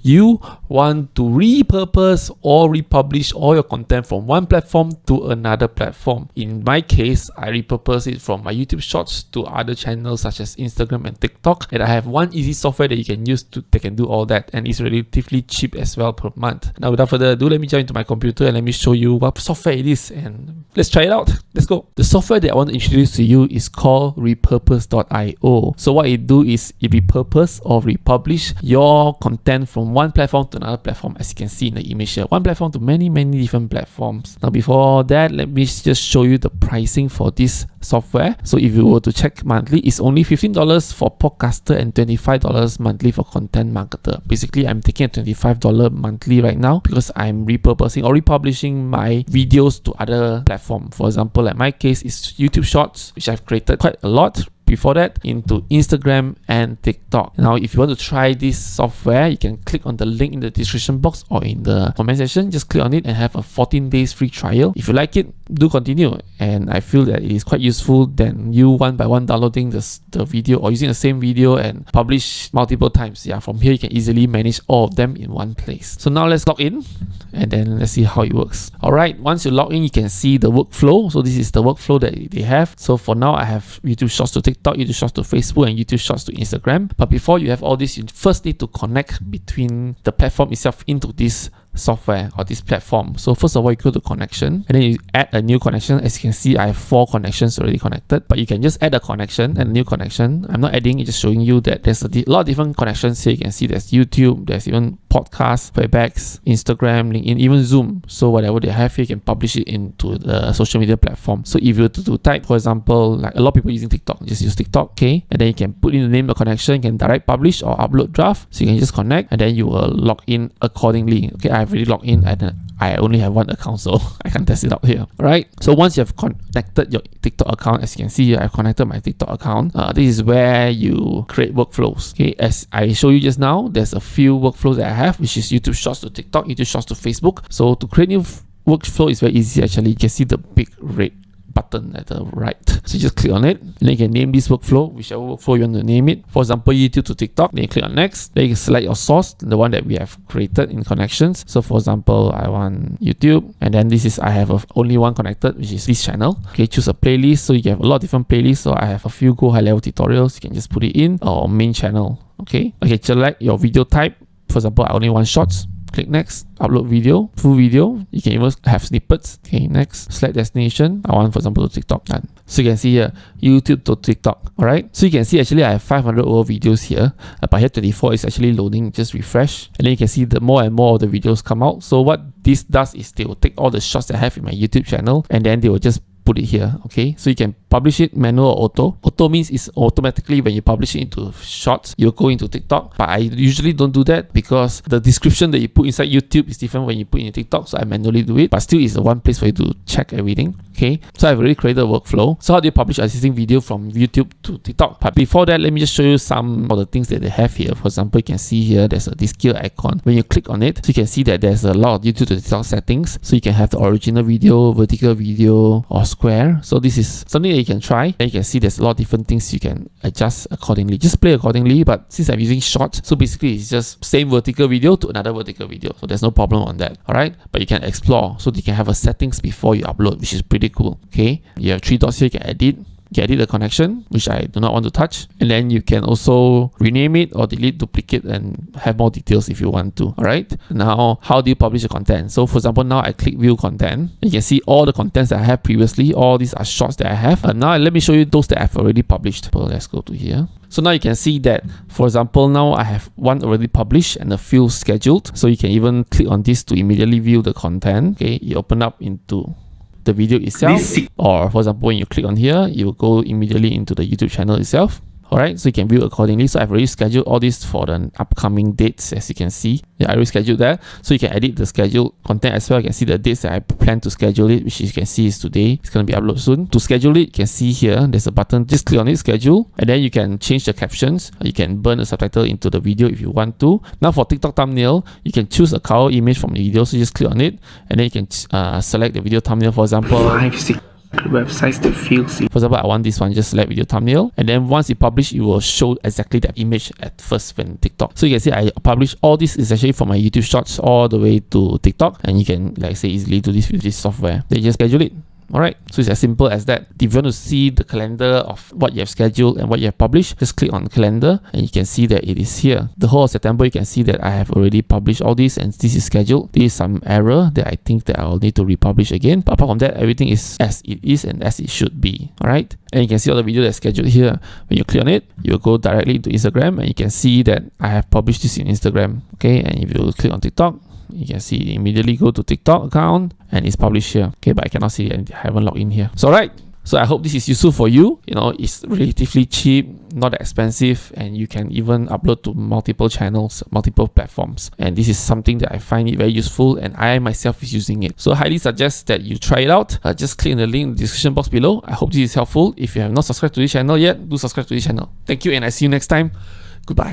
you want to repurpose or republish all your content from one platform to another platform. In my case, I repurpose it from my YouTube Shorts to other channels such as Instagram and TikTok, and I have one easy software that you can use that can do all that, and it's relatively cheap as well per month. Now without further ado, let me jump into my computer and let me show you what software it is, and let's try it out. Let's go. The software that I want to introduce to you is called repurpose.io. So what it do is it repurpose or republish your content from one platform to another platform, as you can see in the image here. One platform to many different platforms. Now before that, let me just show you the pricing for this software. So if you were to check monthly, it's only $15 for podcaster and $25 monthly for content marketer. Basically, I'm taking a $25 monthly right now because I'm repurposing or republishing my videos to other platforms. For example, like my case is YouTube Shorts, which I've created quite a lot before that into Instagram and TikTok. Now if you want to try this software, you can click on the link in the description box or in the comment section. Just click on it and have a 14 days free trial. If you like it, do continue, and I feel that it is quite useful than you one by one downloading the video or using the same video and publish multiple times. Yeah, from here you can easily manage all of them in one place. So now let's log in and then let's see how it works. Alright, once you log in, you can see the workflow. So this is the workflow that they have. So for now, I have YouTube Shorts to TikTok, YouTube Shorts to Facebook, and YouTube Shorts to Instagram. But before you have all this, you first need to connect between the platform itself into this software or this platform. So first of all, you go to connection and then you add a new connection. As you can see, I have 4 connections already connected, but you can just add a connection and a new connection. I'm not adding it, just showing you that there's a lot of different connections here. You can see there's YouTube, there's even podcasts, Webex, Instagram, LinkedIn, even Zoom. So whatever they have here, you can publish it into the social media platform. So if you were to type, for example, like a lot of people using TikTok, just use TikTok, okay? And then you can put in the name of the connection, you can direct publish or upload draft. So you can just connect and then you will log in accordingly. Okay, I've already logged in and I only have one account, so I can test it out here. Alright, so once you have connected your TikTok account, as you can see here, I've connected my TikTok account. This is where you create workflows. Okay, as I showed you just now, there's a few workflows that I have, which is YouTube Shorts to TikTok, YouTube Shorts to Facebook. So to create new workflow is very easy actually. You can see the big red button at the right. So you just click on it and then you can name this workflow, whichever workflow you want to name it. For example, YouTube to TikTok, then you click on next. Then you can select your source, the one that we have created in connections. So for example, I want YouTube, and then this is, I have only one connected, which is this channel. Okay, choose a playlist. So you have a lot of different playlists. So I have a few Go High Level tutorials. You can just put it in, or main channel. Okay, select your video type. For example, I only want shorts. Click next, upload video, full video. You can even have snippets. Okay, next, select destination. I want, for example, to TikTok. Done. So you can see here, YouTube to TikTok. Alright, so you can see actually I have 500 over videos here, but here 24 is actually loading. Just refresh, and then you can see the more and more of the videos come out. So what this does is they will take all the shots that I have in my YouTube channel, and then they will just put it here. Okay, so you can publish it manual or auto. Auto means it's automatically when you publish it into Shorts, you'll go into TikTok. But I usually don't do that because the description that you put inside YouTube is different when you put in TikTok. So I manually do it, but still it's the one place for you to check everything. Okay, so I've already created a workflow. So how do you publish an existing video from YouTube to TikTok? But before that, let me just show you some of the things that they have here. For example, you can see here there's this gear icon. When you click on it, so you can see that there's a lot of YouTube to TikTok settings. So you can have the original video, vertical video, or square. So this is something that you can try, and you can see there's a lot of different things you can adjust accordingly. Just play accordingly, but since I'm using Shorts, so basically it's just same vertical video to another vertical video, so there's no problem on that. Alright, but you can explore, so you can have a settings before you upload, which is pretty cool. Okay, you have 3 dots here. You can edit. You can edit the connection, which I do not want to touch, and then you can also rename it or delete, duplicate, and have more details if you want to. Alright, now how do you publish the content? So for example, now I click view content. You can see all the contents that I have previously. All these are shorts that I have, and now let me show you those that I've already published. So let's go to here. So now you can see that, for example, now I have one already published and a few scheduled. So you can even click on this to immediately view the content. Okay, you open up into the video itself, or for example, when you click on here, you will go immediately into the YouTube channel itself. Alright, so you can view accordingly. So I've already scheduled all this for the upcoming dates, as you can see. Yeah, I already scheduled that. So you can edit the scheduled content as well. You can see the dates that I plan to schedule it, which you can see is today. It's going to be uploaded soon. To schedule it, you can see here, there's a button. Just click on it, schedule, and then you can change the captions. You can burn a subtitle into the video if you want to. Now for TikTok thumbnail, you can choose a cover image from the video. So just click on it, and then you can select the video thumbnail. For example, websites that feels it. For example, I want this one, just select video thumbnail, and then once you publish, it will show exactly that image at first when TikTok. So you can see I publish all this is actually from my YouTube Shorts all the way to TikTok, and you can, like say, easily do this with this software. They just schedule it. Alright, so it's as simple as that. If you want to see the calendar of what you have scheduled and what you have published, just click on calendar and you can see that it is here. The whole of September, you can see that I have already published all this and this is scheduled. This is some error that I think that I'll need to republish again. But apart from that, everything is as it is and as it should be. Alright, and you can see all the videos that's scheduled here. When you click on it, you'll go directly into Instagram and you can see that I have published this in Instagram. Okay, and if you click on TikTok, you can see immediately go to TikTok account and it's published here. Okay, but I cannot see it and I haven't logged in here. So alright, so I hope this is useful for you. You know, it's relatively cheap, not that expensive, and you can even upload to multiple channels, multiple platforms. And this is something that I find it very useful and I myself is using it. So I highly suggest that you try it out. Just click on the link in the description box below. I hope this is helpful. If you have not subscribed to this channel yet, do subscribe to this channel. Thank you and I see you next time. Goodbye.